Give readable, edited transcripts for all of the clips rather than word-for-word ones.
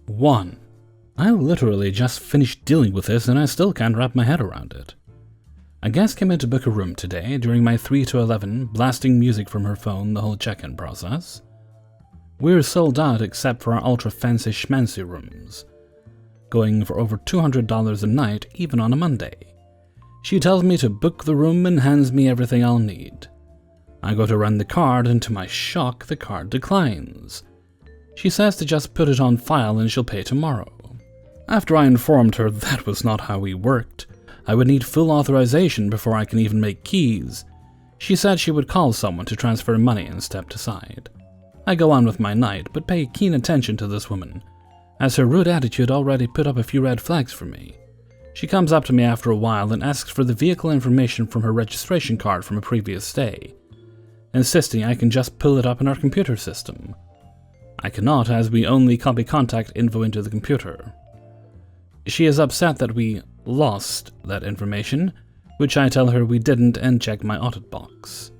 1. I literally just finished dealing with this and I still can't wrap my head around it. A guest came in to book a room today during my 3 to 11, blasting music from her phone the whole check-in process. We're sold out except for our ultra-fancy schmancy rooms, going for over $200 a night even on a Monday. She tells me to book the room and hands me everything I'll need. I go to run the card and to my shock the card declines. She says to just put it on file and she'll pay tomorrow. After I informed her that was not how we worked, I would need full authorization before I can even make keys, she said she would call someone to transfer money and stepped aside. I go on with my night, but pay keen attention to this woman, as her rude attitude already put up a few red flags for me. She comes up to me after a while and asks for the vehicle information from her registration card from a previous stay, insisting I can just pull it up in our computer system. I cannot, as we only copy contact info into the computer. She is upset that we lost that information, which I tell her we didn't and check my audit box.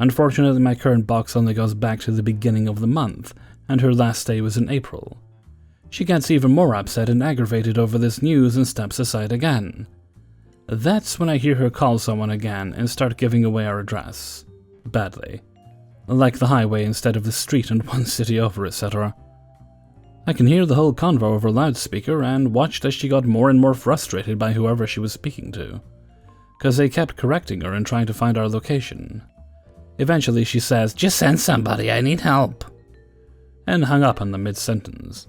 Unfortunately, my current box only goes back to the beginning of the month, and her last day was in April. She gets even more upset and aggravated over this news and steps aside again. That's when I hear her call someone again and start giving away our address. Badly. Like the highway instead of the street and one city over, etc. I can hear the whole convo over loudspeaker and watched as she got more and more frustrated by whoever she was speaking to, because they kept correcting her and trying to find our location. Eventually she says, "Just send somebody, I need help," and hung up on the mid-sentence.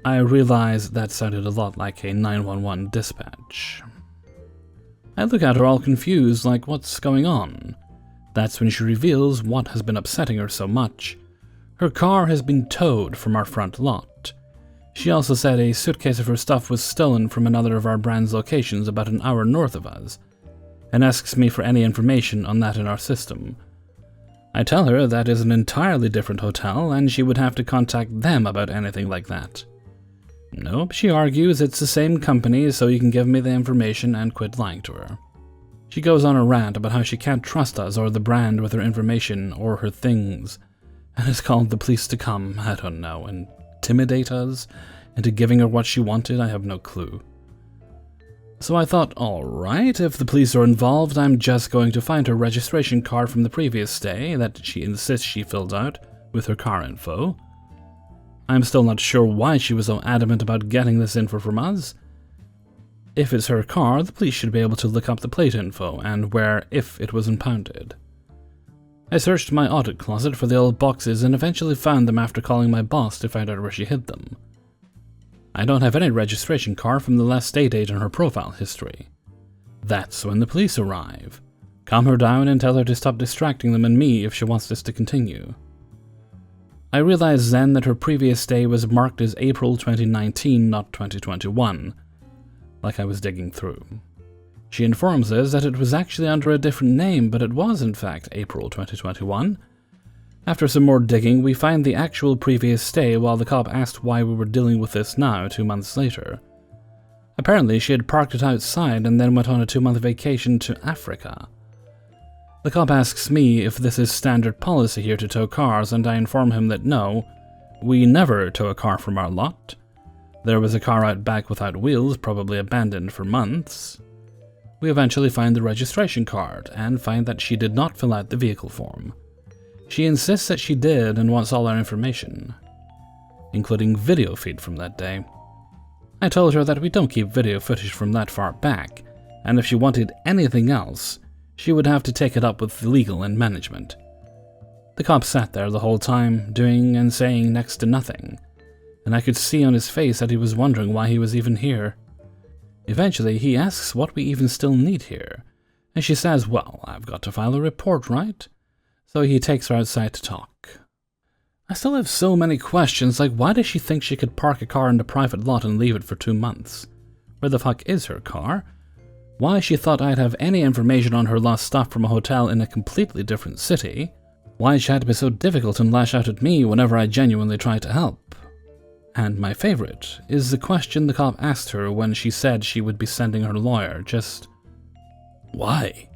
I realized that sounded a lot like a 911 dispatch. I look at her all confused, like what's going on? That's when she reveals what has been upsetting her so much. Her car has been towed from our front lot. She also said a suitcase of her stuff was stolen from another of our brand's locations about an hour north of us, and asks me for any information on that in our system. I tell her that is an entirely different hotel and she would have to contact them about anything like that. Nope, she argues it's the same company, so you can give me the information and quit lying to her. She goes on a rant about how she can't trust us or the brand with her information or her things, and has called the police to come, I don't know, intimidate us into giving her what she wanted. I have no clue. So I thought, alright, if the police are involved, I'm just going to find her registration card from the previous stay that she insists she filled out with her car info. I'm still not sure why she was so adamant about getting this info from us. If it's her car, the police should be able to look up the plate info and where if it was impounded. I searched my audit closet for the old boxes and eventually found them after calling my boss to find out where she hid them. I don't have any registration card from the last stay date in her profile history. That's when the police arrive. Calm her down and tell her to stop distracting them and me if she wants this to continue. I realized then that her previous stay was marked as April 2019, not 2021, like I was digging through. She informs us that it was actually under a different name, but it was in fact April 2021. After some more digging, we find the actual previous stay while the cop asked why we were dealing with this now 2 months later. Apparently she had parked it outside and then went on a 2-month vacation to Africa. The cop asks me if this is standard policy here to tow cars, and I inform him that no, we never tow a car from our lot. There was a car out back without wheels, probably abandoned for months. We eventually find the registration card, and find that she did not fill out the vehicle form. She insists that she did and wants all our information, including video feed from that day. I told her that we don't keep video footage from that far back, and if she wanted anything else, she would have to take it up with legal and management. The cop sat there the whole time, doing and saying next to nothing, and I could see on his face that he was wondering why he was even here. Eventually, he asks what we even still need here, and she says, well, I've got to file a report, right? So he takes her outside to talk. I still have so many questions, like why does she think she could park a car in the private lot and leave it for 2 months? Where the fuck is her car? Why she thought I'd have any information on her lost stuff from a hotel in a completely different city? Why she had to be so difficult and lash out at me whenever I genuinely tried to help? And my favorite is the question the cop asked her when she said she would be sending her lawyer, just why?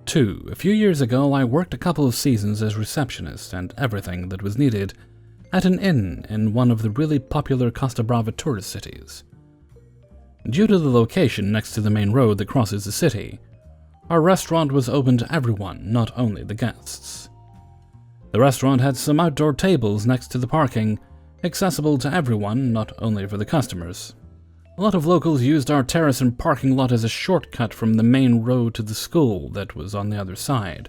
2. A few years ago, I worked a couple of seasons as receptionist, and everything that was needed at an inn in one of the really popular Costa Brava tourist cities. Due to the location next to the main road that crosses the city, our restaurant was open to everyone, not only the guests. The restaurant had some outdoor tables next to the parking, accessible to everyone, not only for the customers. A lot of locals used our terrace and parking lot as a shortcut from the main road to the school that was on the other side.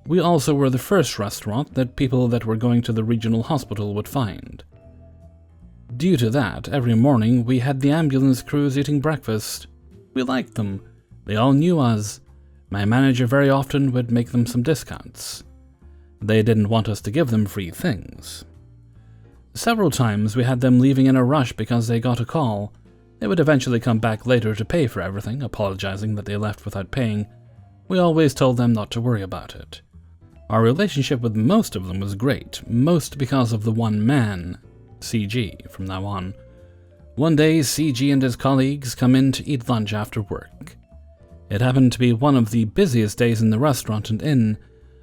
We also were the first restaurant that people that were going to the regional hospital would find. Due to that, every morning we had the ambulance crews eating breakfast. We liked them. They all knew us. My manager very often would make them some discounts. They didn't want us to give them free things. Several times we had them leaving in a rush because they got a call. They would eventually come back later to pay for everything, apologizing that they left without paying. We always told them not to worry about it. Our relationship with most of them was great, most because of the one man, CG, from now on. One day, CG and his colleagues come in to eat lunch after work. It happened to be one of the busiest days in the restaurant and inn,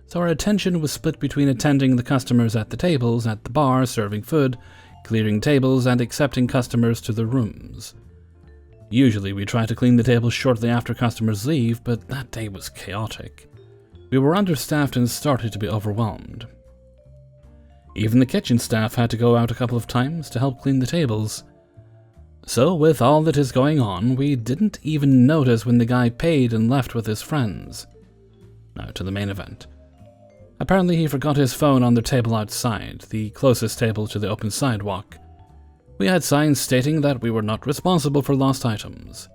so our attention was split between attending the customers at the tables at the bar, serving food, clearing tables, and accepting customers to their rooms. Usually we try to clean the tables shortly after customers leave, but that day was chaotic. We were understaffed and started to be overwhelmed. Even the kitchen staff had to go out a couple of times to help clean the tables. So, with all that is going on, we didn't even notice when the guy paid and left with his friends. Now to the main event. Apparently he forgot his phone on the table outside, the closest table to the open sidewalk. We had signs stating that we were not responsible for lost items.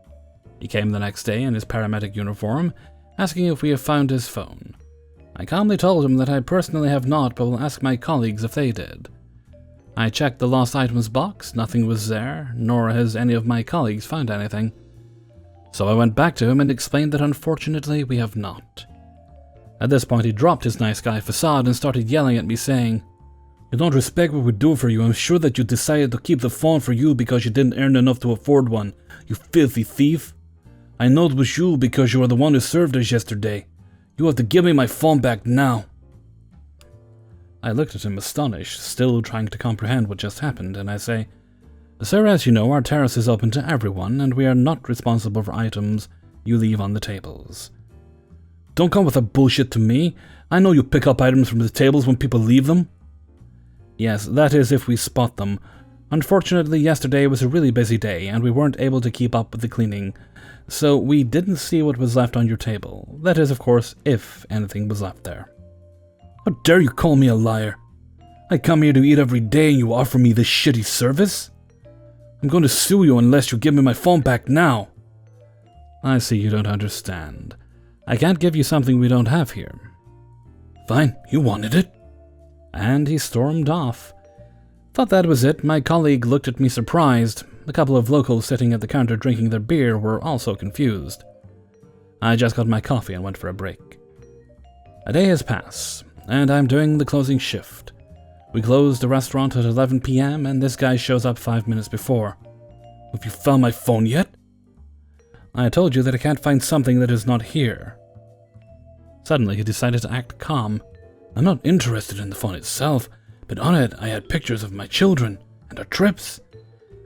He came the next day in his paramedic uniform, asking if we have found his phone. I calmly told him that I personally have not, but will ask my colleagues if they did. I checked the lost items box, nothing was there, nor has any of my colleagues found anything. So I went back to him and explained that unfortunately we have not. At this point he dropped his nice guy facade and started yelling at me saying, "You don't respect what we do for you. I'm sure that you decided to keep the phone for you because you didn't earn enough to afford one, you filthy thief. I know it was you because you were the one who served us yesterday. You have to give me my phone back now." I looked at him astonished, still trying to comprehend what just happened, and I say, "Sir, as you know, our terrace is open to everyone, and we are not responsible for items you leave on the tables." "Don't come with that bullshit to me. I know you pick up items from the tables when people leave them." "Yes, that is if we spot them. Unfortunately, yesterday was a really busy day, and we weren't able to keep up with the cleaning, so we didn't see what was left on your table. That is, of course, if anything was left there." "How dare you call me a liar? I come here to eat every day and you offer me this shitty service? I'm going to sue you unless you give me my phone back now." "I see you don't understand. I can't give you something we don't have here." "Fine, you wanted it." And he stormed off. Thought that was it. My colleague looked at me surprised. A couple of locals sitting at the counter drinking their beer were also confused. I just got my coffee and went for a break. A day has passed, and I'm doing the closing shift. We closed the restaurant at 11 p.m. and this guy shows up 5 minutes before. "Have you found my phone yet?" "I told you that I can't find something that is not here." Suddenly he decided to act calm. "I'm not interested in the phone itself, but on it I had pictures of my children and our trips.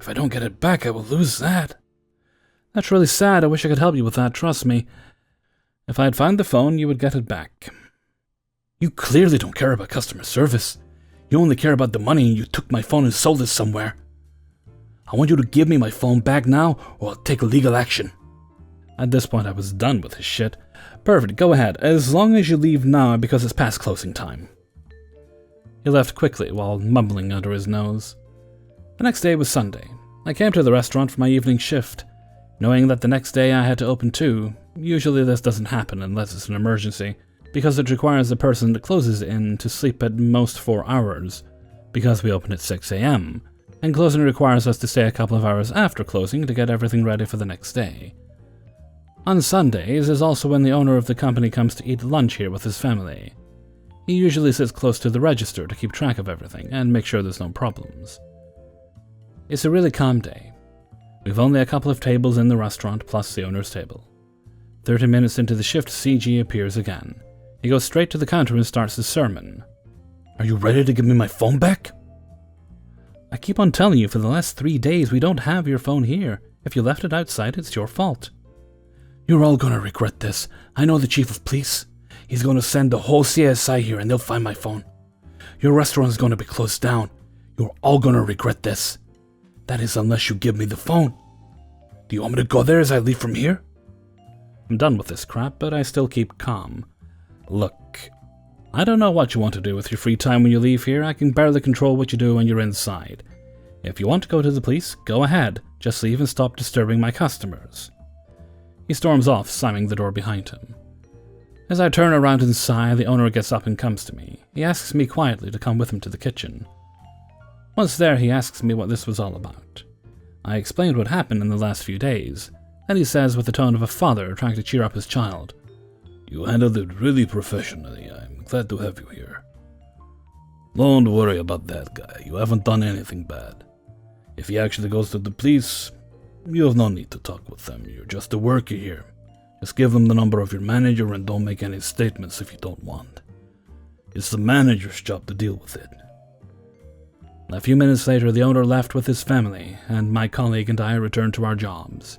If I don't get it back, I will lose that." "That's really sad. I wish I could help you with that, trust me. If I had found the phone, you would get it back." "You clearly don't care about customer service. You only care about the money and you took my phone and sold it somewhere. I want you to give me my phone back now or I'll take legal action." At this point I was done with his shit. "Perfect, go ahead, as long as you leave now because it's past closing time." He left quickly while mumbling under his nose. The next day was Sunday. I came to the restaurant for my evening shift, knowing that the next day I had to open too. Usually this doesn't happen unless it's an emergency, because it requires the person that closes in to sleep at most 4 hours, because we open at 6 a.m., and closing requires us to stay a couple of hours after closing to get everything ready for the next day. On Sundays is also when the owner of the company comes to eat lunch here with his family. He usually sits close to the register to keep track of everything and make sure there's no problems. It's a really calm day. We've only a couple of tables in the restaurant plus the owner's table. 30 minutes into the shift, CG appears again. He goes straight to the counter and starts his sermon. "Are you ready to give me my phone back?" I keep on telling you for the last 3 days we don't have your phone here. If you left it outside, it's your fault. You're all gonna regret this. I know the chief of police. He's gonna send the whole CSI here and they'll find my phone. Your restaurant is gonna be closed down. You're all gonna regret this. That is unless you give me the phone. Do you want me to go there as I leave from here? I'm done with this crap, but I still keep calm. Look, I don't know what you want to do with your free time when you leave here. I can barely control what you do when you're inside. If you want to go to the police, go ahead. Just leave and stop disturbing my customers. He storms off, slamming the door behind him. As I turn around inside, the owner gets up and comes to me. He asks me quietly to come with him to the kitchen. Once there, he asks me what this was all about. I explained what happened in the last few days. Then he says with the tone of a father trying to cheer up his child, "You handled it really professionally. I'm glad to have you here. Don't worry about that guy. You haven't done anything bad. If he actually goes to the police, you have no need to talk with them. You're just a worker here. Just give them the number of your manager and don't make any statements if you don't want. It's the manager's job to deal with it." A few minutes later, the owner left with his family, and my colleague and I returned to our jobs.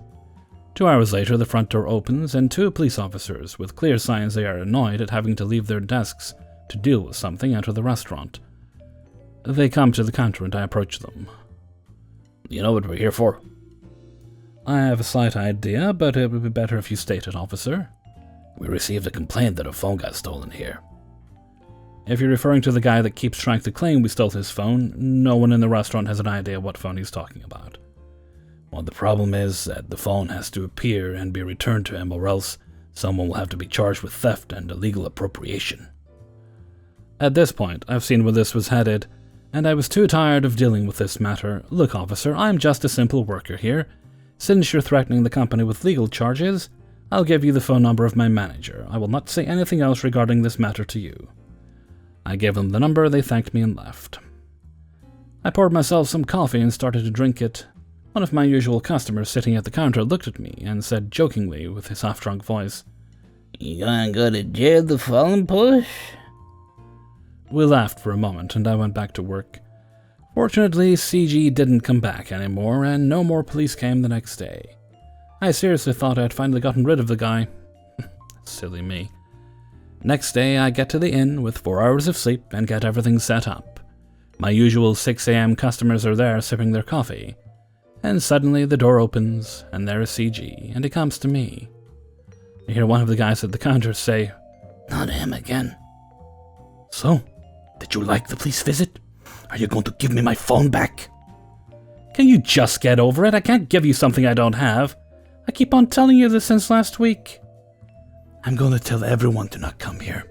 2 hours later, the front door opens, and 2 police officers, with clear signs they are annoyed at having to leave their desks to deal with something, enter the restaurant. They come to the counter and I approach them. "You know what we're here for?" "I have a slight idea, but it would be better if you state it, officer." "We received a complaint that a phone got stolen here." If you're referring to the guy that keeps trying to claim we stole his phone, no one in the restaurant has an idea what phone he's talking about. Well, the problem is that the phone has to appear and be returned to him, or else someone will have to be charged with theft and illegal appropriation. At this point, I've seen where this was headed, and I was too tired of dealing with this matter. "Look, officer, I'm just a simple worker here. Since you're threatening the company with legal charges, I'll give you the phone number of my manager. I will not say anything else regarding this matter to you." I gave them the number, they thanked me and left. I poured myself some coffee and started to drink it. One of my usual customers sitting at the counter looked at me and said jokingly with his half-drunk voice, "You gonna go to jail the fallen push?" We laughed for a moment and I went back to work. Fortunately, CG didn't come back anymore and no more police came the next day. I seriously thought I'd finally gotten rid of the guy. Silly me. Next day, I get to the inn with 4 hours of sleep and get everything set up. My usual 6 a.m. customers are there sipping their coffee. And suddenly the door opens, and there is CG, and he comes to me. I hear one of the guys at the counter say, "Not him again." "So, did you like the police visit? Are you going to give me my phone back?" "Can you just get over it? I can't give you something I don't have. I keep on telling you this since last week." "I'm going to tell everyone to not come here.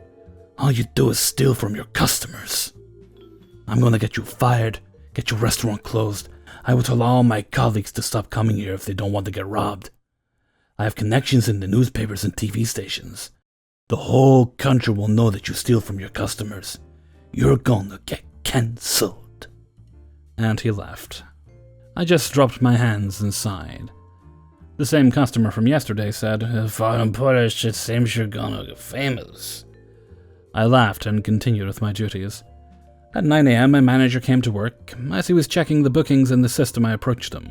All you do is steal from your customers. I'm going to get you fired, get your restaurant closed. I will tell all my colleagues to stop coming here if they don't want to get robbed. I have connections in the newspapers and TV stations. The whole country will know that you steal from your customers. You're going to get cancelled." And he left. I just dropped my hands and sighed. The same customer from yesterday said, "If I'm punished, it seems you're gonna get famous." I laughed and continued with my duties. At 9 a.m., my manager came to work. As he was checking the bookings in the system, I approached him.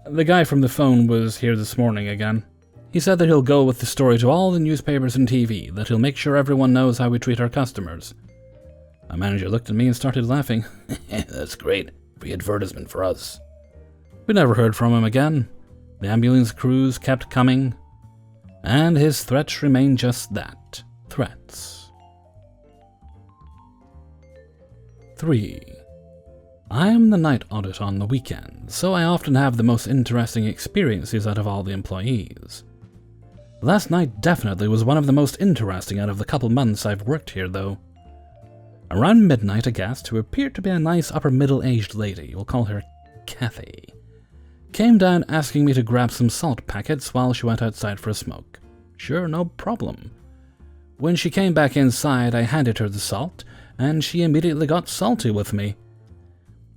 The guy from the phone was here this morning again. He said that he'll go with the story to all the newspapers and TV, that he'll make sure everyone knows how we treat our customers. My manager looked at me and started laughing. "That's great. Free advertisement for us." We never heard from him again. The ambulance crews kept coming, and his threats remained just that, threats. 3. I am the night audit on the weekend, so I often have the most interesting experiences out of all the employees. Last night definitely was one of the most interesting out of the couple months I've worked here, though. Around midnight, a guest, who appeared to be a nice upper middle-aged lady, we'll call her Kathy, came down asking me to grab some salt packets while she went outside for a smoke. Sure, no problem. When she came back inside, I handed her the salt, and she immediately got salty with me,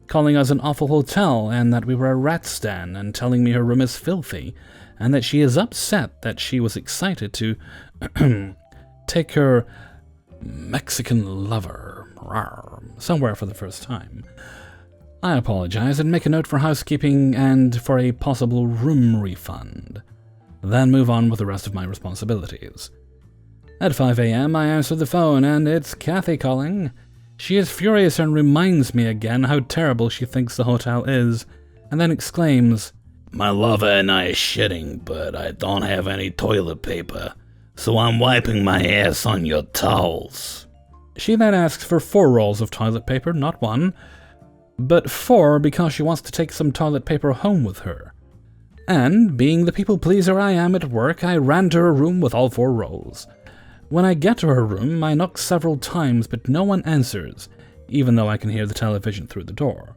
calling us an awful hotel and that we were a rat stan, and telling me her room is filthy, and that she is upset that she was excited to take her Mexican lover somewhere for the first time. I apologize and make a note for housekeeping and for a possible room refund, then move on with the rest of my responsibilities. At 5 a.m. I answer the phone and it's Kathy calling. She is furious and reminds me again how terrible she thinks the hotel is, and then exclaims, "My lover and I are shitting, but I don't have any toilet paper, so I'm wiping my ass on your towels." She then asks for 4 rolls of toilet paper, not 1, but 4 because she wants to take some toilet paper home with her. And, being the people pleaser I am at work, I ran to her room with all 4 rolls. When I get to her room, I knock several times, but no one answers, even though I can hear the television through the door.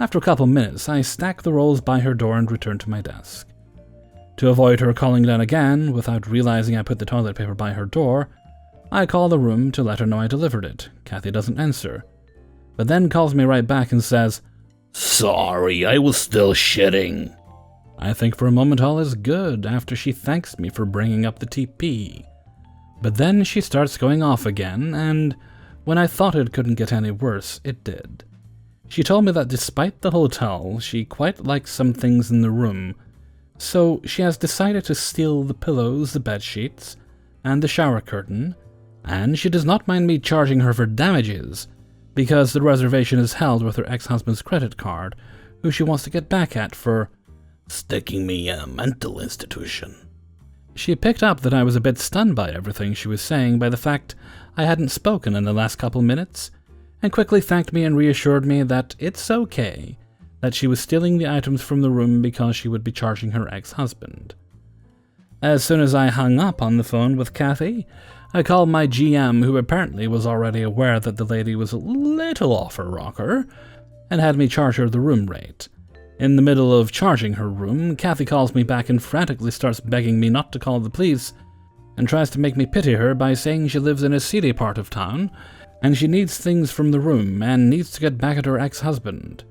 After a couple minutes, I stack the rolls by her door and return to my desk. To avoid her calling down again, without realizing I put the toilet paper by her door, I call the room to let her know I delivered it. Kathy doesn't answer, but then calls me right back and says, "Sorry, I was still shitting." I think for a moment all is good after she thanks me for bringing up the TP. But then she starts going off again, and when I thought it couldn't get any worse, it did. She told me that despite the hotel, she quite likes some things in the room, so she has decided to steal the pillows, the bed sheets, and the shower curtain, and she does not mind me charging her for damages, because the reservation is held with her ex-husband's credit card, who she wants to get back at for sticking me in a mental institution. She picked up that I was a bit stunned by everything she was saying by the fact I hadn't spoken in the last couple minutes, and quickly thanked me and reassured me that it's okay, that she was stealing the items from the room because she would be charging her ex-husband. As soon as I hung up on the phone with Kathy, I called my GM, who apparently was already aware that the lady was a little off her rocker, and had me charge her the room rate. In the middle of charging her room, Kathy calls me back and frantically starts begging me not to call the police, and tries to make me pity her by saying she lives in a seedy part of town, and she needs things from the room, and needs to get back at her ex-husband.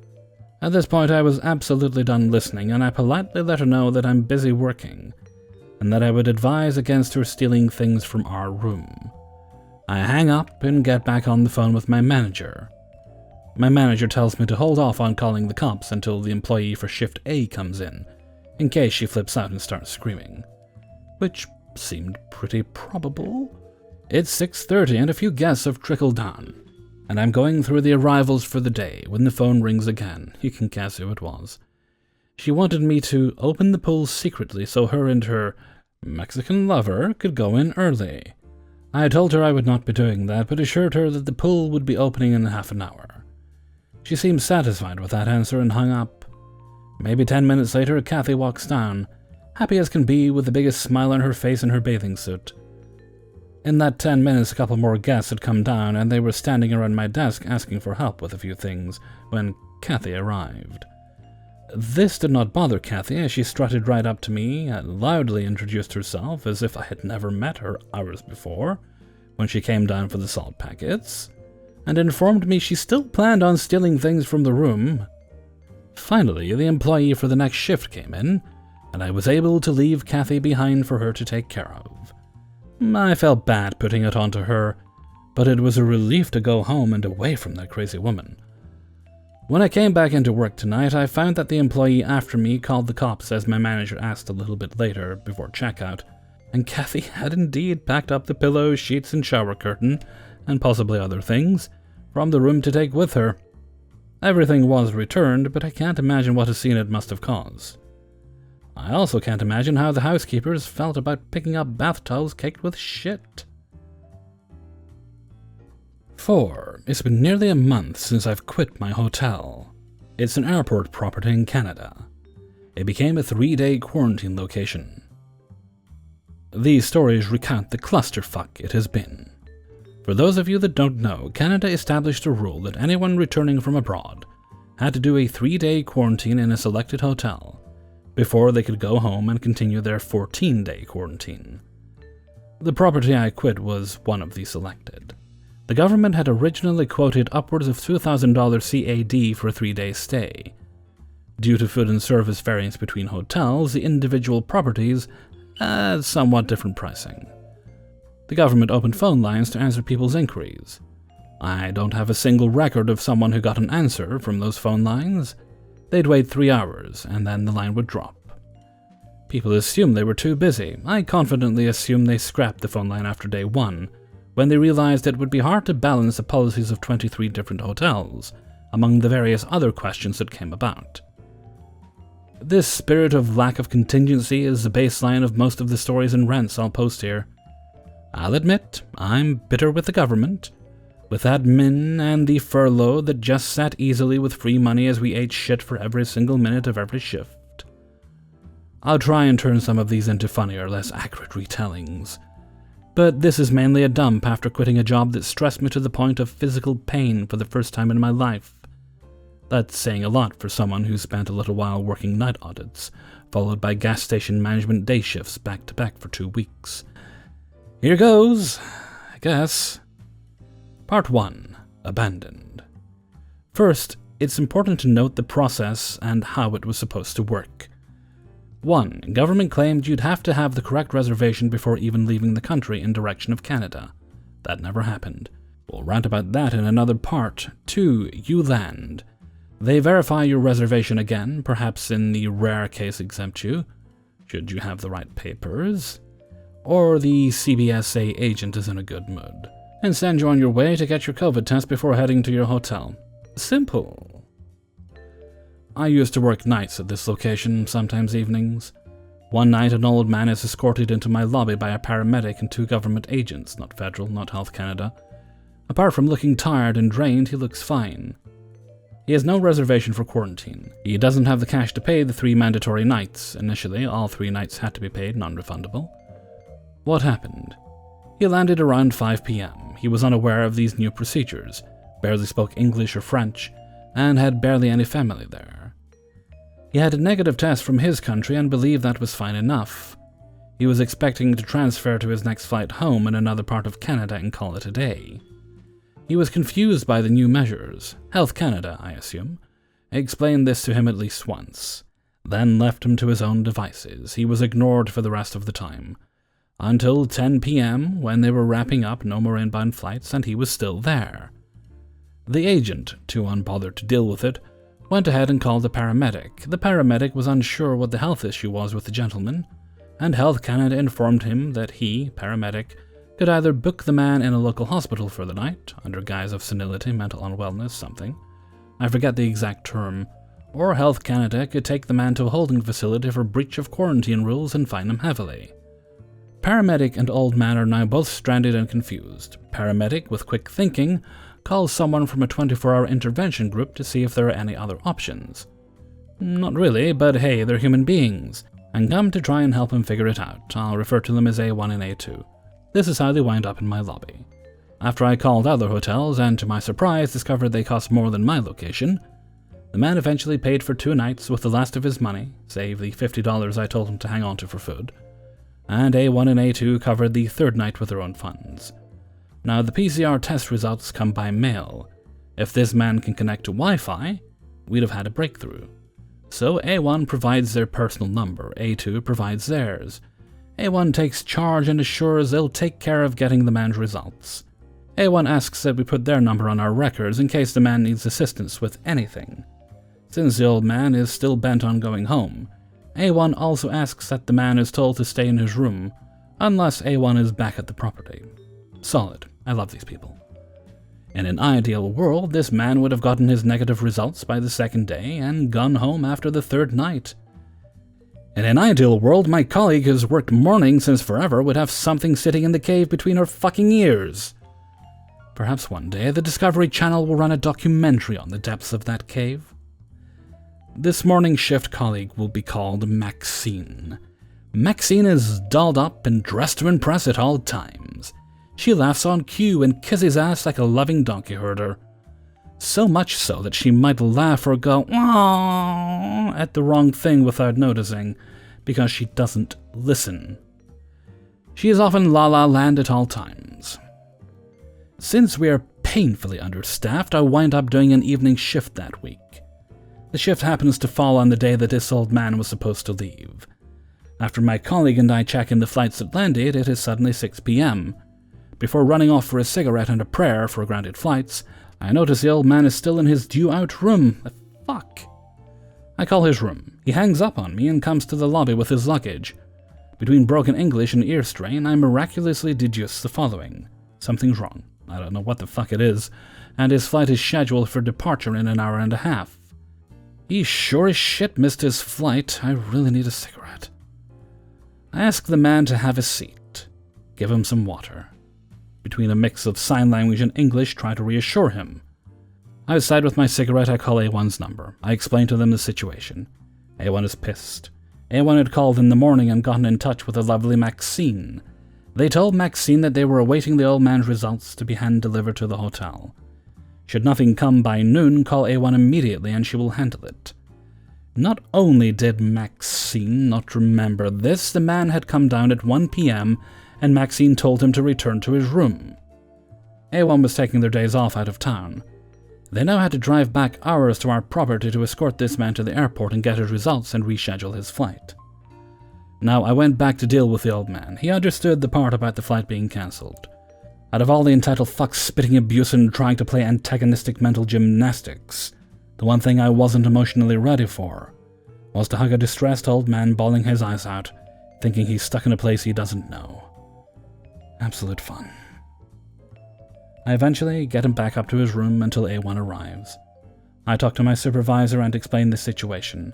At this point I was absolutely done listening, and I politely let her know that I'm busy working, and that I would advise against her stealing things from our room. I hang up and get back on the phone with my manager. My manager tells me to hold off on calling the cops until the employee for Shift A comes in case she flips out and starts screaming. Which seemed pretty probable. It's 6:30 and a few guests have trickled down, and I'm going through the arrivals for the day when the phone rings again. You can guess who it was. She wanted me to open the pool secretly so her and her Mexican lover could go in early. I told her I would not be doing that, but assured her that the pool would be opening in half an hour. She seemed satisfied with that answer and hung up. Maybe 10 minutes later, Kathy walks down, happy as can be with the biggest smile on her face in her bathing suit. In that 10 minutes, a couple more guests had come down, and they were standing around my desk asking for help with a few things when Kathy arrived. This did not bother Kathy, as she strutted right up to me and loudly introduced herself as if I had never met her hours before, when she came down for the salt packets, and informed me she still planned on stealing things from the room. Finally, the employee for the next shift came in, and I was able to leave Kathy behind for her to take care of. I felt bad putting it onto her, but it was a relief to go home and away from that crazy woman. When I came back into work tonight, I found that the employee after me called the cops as my manager asked a little bit later before checkout, and Kathy had indeed packed up the pillows, sheets, and shower curtain, and possibly other things, from the room to take with her. Everything was returned, but I can't imagine what a scene it must have caused. I also can't imagine how the housekeepers felt about picking up bath towels caked with shit. 4. It's been nearly a month since I've quit my hotel. It's an airport property in Canada. It became a 3-day quarantine location. These stories recount the clusterfuck it has been. For those of you that don't know, Canada established a rule that anyone returning from abroad had to do a 3-day quarantine in a selected hotel before they could go home and continue their 14-day quarantine. The property I quit was one of the selected. The government had originally quoted upwards of $2,000 CAD for a 3-day stay. Due to food and service variance between hotels, the individual properties had somewhat different pricing. The government opened phone lines to answer people's inquiries. I don't have a single record of someone who got an answer from those phone lines. They'd wait 3 hours, and then the line would drop. People assumed they were too busy. I confidently assumed they scrapped the phone line after day 1, when they realized it would be hard to balance the policies of 23 different hotels, among the various other questions that came about. This spirit of lack of contingency is the baseline of most of the stories and rants I'll post here. I'll admit, I'm bitter with the government, with admin and the furlough that just sat easily with free money as we ate shit for every single minute of every shift. I'll try and turn some of these into funnier, less accurate retellings. But this is mainly a dump after quitting a job that stressed me to the point of physical pain for the first time in my life. That's saying a lot for someone who spent a little while working night audits, followed by gas station management day shifts back to back for 2 weeks. Here goes, I guess. Part 1. Abandoned. First, it's important to note the process and how it was supposed to work. 1. Government claimed you'd have to have the correct reservation before even leaving the country in direction of Canada. That never happened. We'll rant about that in another part. 2. You land. They verify your reservation again, perhaps in the rare case exempt you, should you have the right papers, or the CBSA agent is in a good mood, and send you on your way to get your COVID test before heading to your hotel. Simple. I used to work nights at this location, sometimes evenings. One night, an old man is escorted into my lobby by a paramedic and 2 government agents, not federal, not Health Canada. Apart from looking tired and drained, he looks fine. He has no reservation for quarantine. He doesn't have the cash to pay the 3 mandatory nights. Initially, all 3 nights had to be paid, non-refundable. What happened? He landed around 5 p.m. He was unaware of these new procedures, barely spoke English or French, and had barely any family there. He had a negative test from his country and believed that was fine enough. He was expecting to transfer to his next flight home in another part of Canada and call it a day. He was confused by the new measures. Health Canada, I assume, explained this to him at least once, then left him to his own devices. He was ignored for the rest of the time, until 10 p.m. when they were wrapping up no more inbound flights and he was still there. The agent, too unbothered to deal with it, went ahead and called the paramedic. The paramedic was unsure what the health issue was with the gentleman, and Health Canada informed him that he, paramedic, could either book the man in a local hospital for the night, under guise of senility, mental unwellness, something. I forget the exact term. Or Health Canada could take the man to a holding facility for breach of quarantine rules and fine him heavily. Paramedic and old man are now both stranded and confused. Paramedic, with quick thinking, calls someone from a 24-hour intervention group to see if there are any other options. Not really, but hey, they're human beings, and come to try and help him figure it out. I'll refer to them as A1 and A2. This is how they wind up in my lobby. After I called other hotels and to my surprise discovered they cost more than my location, the man eventually paid for 2 nights with the last of his money, save the $50 I told him to hang on to for food, and A1 and A2 covered the 3rd night with their own funds. Now, the PCR test results come by mail. If this man can connect to Wi-Fi, we'd have had a breakthrough. So A1 provides their personal number, A2 provides theirs. A1 takes charge and assures they'll take care of getting the man's results. A1 asks that we put their number on our records in case the man needs assistance with anything. Since the old man is still bent on going home, A1 also asks that the man is told to stay in his room, unless A1 is back at the property. Solid. I love these people. In an ideal world, this man would have gotten his negative results by the 2nd day and gone home after the 3rd night. In an ideal world, my colleague who's worked mornings since forever would have something sitting in the cave between her fucking ears. Perhaps one day the Discovery Channel will run a documentary on the depths of that cave. This morning shift colleague will be called Maxine. Maxine is dolled up and dressed to impress at all times. She laughs on cue and kisses ass like a loving donkey herder. So much so that she might laugh or go "aww" at the wrong thing without noticing, because she doesn't listen. She is often La La Land at all times. Since we are painfully understaffed, I wind up doing an evening shift that week. The shift happens to fall on the day that this old man was supposed to leave. After my colleague and I check in the flights that landed, it is suddenly 6 p.m. Before running off for a cigarette and a prayer for granted flights, I notice the old man is still in his due-out room. The fuck? I call his room. He hangs up on me and comes to the lobby with his luggage. Between broken English and ear strain, I miraculously deduce the following. Something's wrong. I don't know what the fuck it is, and his flight is scheduled for departure in an hour and a half. He sure as shit missed his flight. I really need a cigarette. I ask the man to have a seat. Give him some water. Between a mix of sign language and English, try to reassure him. Outside with my cigarette, I call A1's number. I explain to them the situation. A1 is pissed. A1 had called in the morning and gotten in touch with the lovely Maxine. They told Maxine that they were awaiting the old man's results to be hand-delivered to the hotel. Should nothing come by noon, call A1 immediately and she will handle it. Not only did Maxine not remember this, the man had come down at 1 p.m. and Maxine told him to return to his room. A1 was taking their days off out of town. They now had to drive back hours to our property to escort this man to the airport and get his results and reschedule his flight. Now, I went back to deal with the old man. He understood the part about the flight being cancelled. Out of all the entitled fucks spitting abuse and trying to play antagonistic mental gymnastics, the one thing I wasn't emotionally ready for was to hug a distressed old man bawling his eyes out, thinking he's stuck in a place he doesn't know. Absolute fun. I eventually get him back up to his room until A1 arrives. I talk to my supervisor and explain the situation.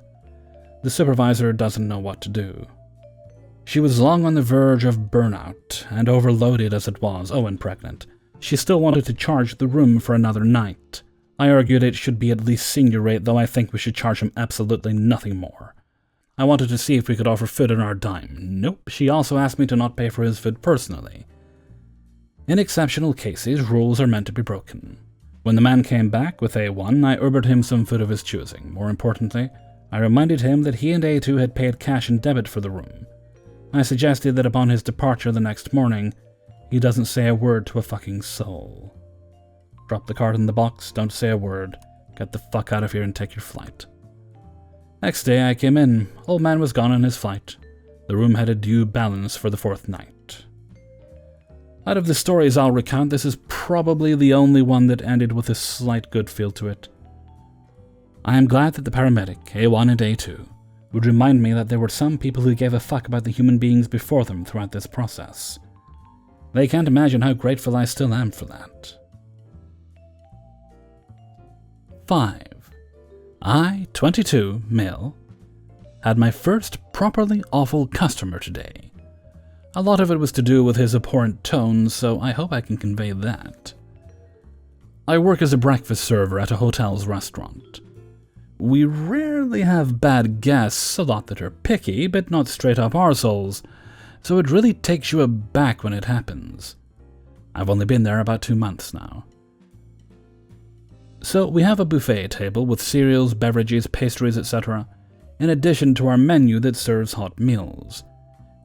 The supervisor doesn't know what to do. She was long on the verge of burnout, and overloaded as it was, and pregnant. She still wanted to charge the room for another night. I argued it should be at least senior rate, though I think we should charge him absolutely nothing more. I wanted to see if we could offer food on our dime. Nope, she also asked me to not pay for his food personally. In exceptional cases, rules are meant to be broken. When the man came back with A1, I ordered him some food of his choosing. More importantly, I reminded him that he and A2 had paid cash and debit for the room. I suggested that upon his departure the next morning, he doesn't say a word to a fucking soul. Drop the card in the box, don't say a word. Get the fuck out of here and take your flight. Next day I came in. Old man was gone on his flight. The room had a due balance for the 4th night. Out of the stories I'll recount, this is probably the only one that ended with a slight good feel to it. I am glad that the paramedic, A1 and A2, would remind me that there were some people who gave a fuck about the human beings before them throughout this process. They can't imagine how grateful I still am for that. 5. I, 22, male, had my first properly awful customer today. A lot of it was to do with his abhorrent tone, so I hope I can convey that. I work as a breakfast server at a hotel's restaurant. We rarely have bad guests, a lot that are picky, but not straight-up arseholes, so it really takes you aback when it happens. I've only been there about 2 months now. So we have a buffet table with cereals, beverages, pastries, etc., in addition to our menu that serves hot meals.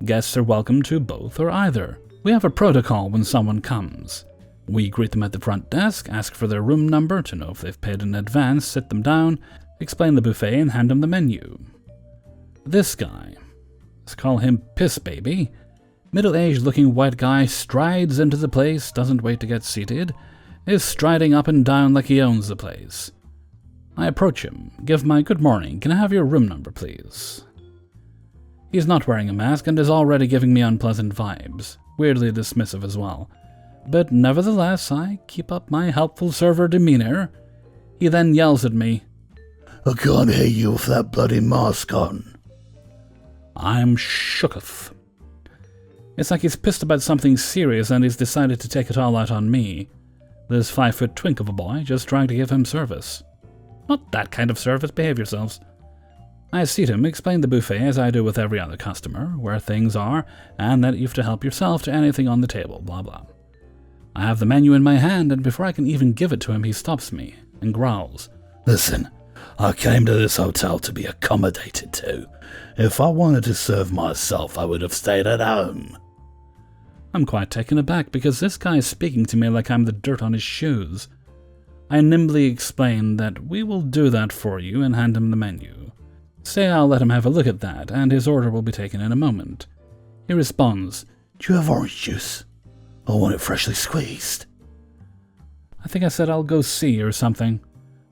Guests are welcome to both or either. We have a protocol when someone comes. We greet them at the front desk, ask for their room number to know if they've paid in advance, sit them down, explain the buffet, and hand them the menu. This guy, let's call him Piss Baby, middle-aged looking white guy, strides into the place, doesn't wait to get seated, is striding up and down like he owns the place. I approach him, give my good morning, can I have your room number please? He's not wearing a mask and is already giving me unpleasant vibes, weirdly dismissive as well. But nevertheless, I keep up my helpful server demeanor. He then yells at me, I can't hear you with that bloody mask on. I'm shooketh. It's like he's pissed about something serious and he's decided to take it all out on me. This 5-foot twink of a boy just trying to give him service. Not that kind of service, behave yourselves. I seat him, explain the buffet as I do with every other customer, where things are, and that you have to help yourself to anything on the table, blah blah. I have the menu in my hand, and before I can even give it to him, he stops me and growls. Listen, I came to this hotel to be accommodated to. If I wanted to serve myself, I would have stayed at home. I'm quite taken aback because this guy is speaking to me like I'm the dirt on his shoes. I nimbly explain that we will do that for you and hand him the menu. Say I'll let him have a look at that, and his order will be taken in a moment. He responds, Do you have orange juice? I want it freshly squeezed. I think I said I'll go see or something.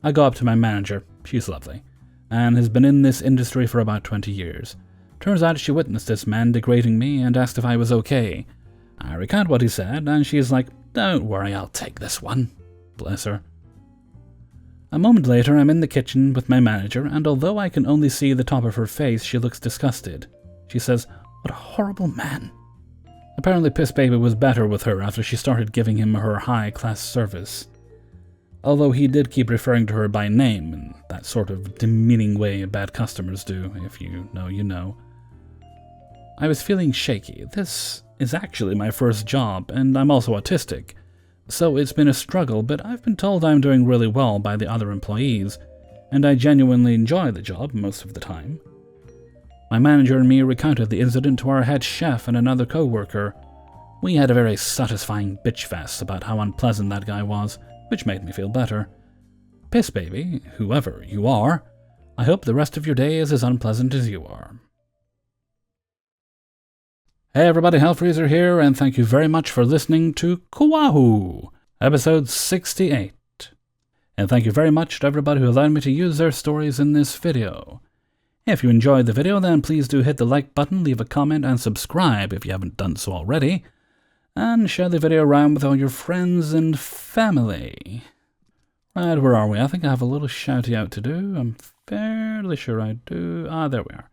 I go up to my manager. She's lovely, and has been in this industry for about 20 years. Turns out she witnessed this man degrading me and asked if I was okay. I recount what he said, and she's like, "Don't worry, I'll take this one." Bless her. A moment later, I'm in the kitchen with my manager, and although I can only see the top of her face, she looks disgusted. She says, "What a horrible man." Apparently Piss Baby was better with her after she started giving him her high-class service. Although he did keep referring to her by name, in that sort of demeaning way bad customers do, if you know, you know. I was feeling shaky. This is actually my first job, and I'm also autistic. So it's been a struggle, but I've been told I'm doing really well by the other employees, and I genuinely enjoy the job most of the time. My manager and me recounted the incident to our head chef and another co-worker. We had a very satisfying bitch fest about how unpleasant that guy was, which made me feel better. Piss Baby, whoever you are, I hope the rest of your day is as unpleasant as you are. Hey everybody, Hellfreezer here, and thank you very much for listening to Coahw, episode 68. And thank you very much to everybody who allowed me to use their stories in this video. If you enjoyed the video, then please do hit the like button, leave a comment, and subscribe if you haven't done so already. And share the video around with all your friends and family. Right, where are we? I think I have a little shouty out to do. I'm fairly sure I do. There we are.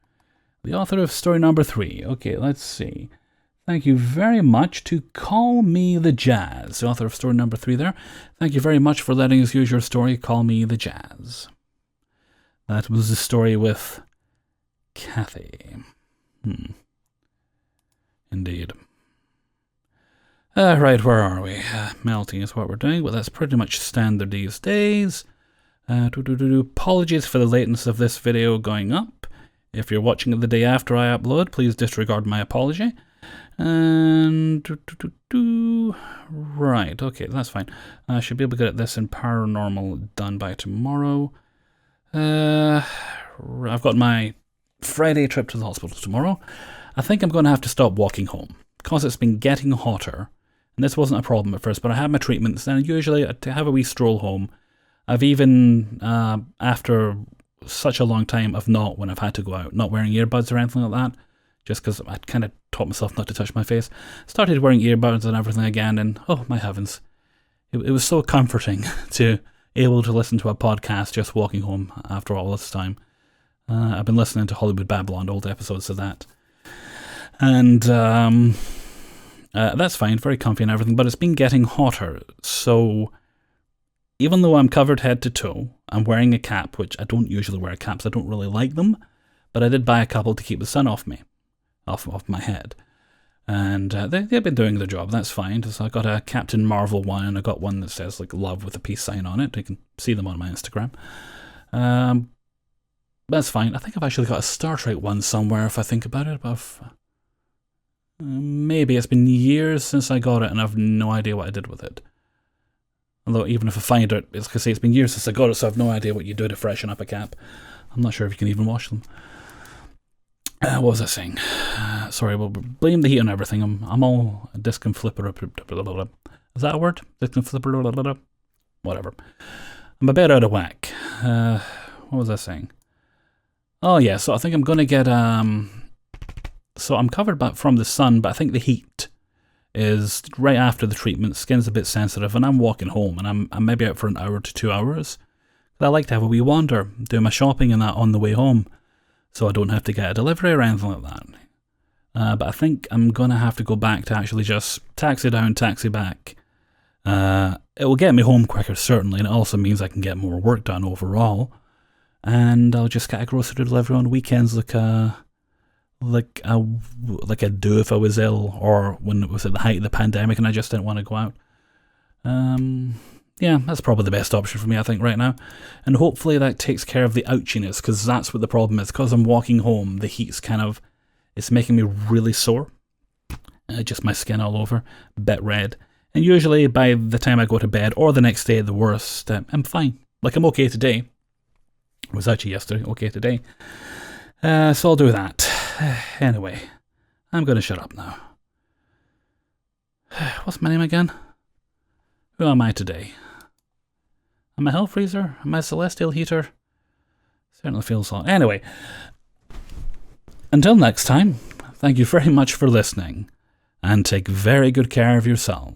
The author of story number 3. Okay, let's see. Thank you very much to Call Me the Jazz, the author of story number 3 there. Thank you very much for letting us use your story, Call Me the Jazz. That was the story with Kathy. Indeed. Right, where are we? Melting is what we're doing, but that's pretty much standard these days. Apologies for the lateness of this video going up. If you're watching it the day after I upload, please disregard my apology. And right, okay, that's fine. I should be able to get this in paranormal done by tomorrow. I've got my Friday trip to the hospital tomorrow. I think I'm going to have to stop walking home because it's been getting hotter. And this wasn't a problem at first, but I had my treatments, and usually to have a wee stroll home. I've even, after such a long time of not, when I've had to go out, not wearing earbuds or anything like that, just because I'd kind of taught myself not to touch my face, started wearing earbuds and everything again, and oh my heavens, it was so comforting to able to listen to a podcast just walking home after all this time. I've been listening to Hollywood Babylon, old episodes of that, and that's fine, very comfy and everything, but it's been getting hotter, so even though I'm covered head to toe, I'm wearing a cap, which I don't usually wear caps, I don't really like them, but I did buy a couple to keep the sun off me, off my head, and they've been doing their job, that's fine. So I got a Captain Marvel one, and I got one that says like love with a peace sign on it. You can see them on my Instagram. That's fine. I think I've actually got a Star Trek one somewhere if I think about it, but maybe it's been years since I got it, and I've no idea what I did with it. Although even if I find it, it's because it's been years since I got it, so I've no idea what you do to freshen up a cap. I'm not sure if you can even wash them. What was I saying? Sorry, we'll blame the heat on everything. I'm all disconflipper. Is that a word? Disconflipper. Whatever. I'm a bit out of whack. What was I saying? Oh yeah, so I think I'm going to get... So I'm covered back from the sun, but I think the heat is right after the treatment. Skin's a bit sensitive, and I'm walking home, and I'm maybe out for an hour to 2 hours. I like to have a wee wander, do my shopping and that on the way home, so I don't have to get a delivery or anything like that. But I think I'm going to have to go back to actually just taxi down, taxi back. It will get me home quicker, certainly, and it also means I can get more work done overall. And I'll just get a grocery delivery on weekends like I'd do if I was ill, or when it was at the height of the pandemic and I just didn't want to go out. Yeah, that's probably the best option for me, I think, right now. And hopefully that takes care of the ouchiness, because that's what the problem is. Because I'm walking home, the heat's it's making me really sore. Just my skin all over, a bit red. And usually by the time I go to bed, or the next day at the worst, I'm fine. Like, I'm okay today. I was actually yesterday, okay today. So I'll do that. Anyway, I'm going to shut up now. What's my name again? Who am I today? Am I Hellfreezer? Am I Celestial Heater? Certainly feels so. Anyway, until next time, thank you very much for listening, and take very good care of yourselves.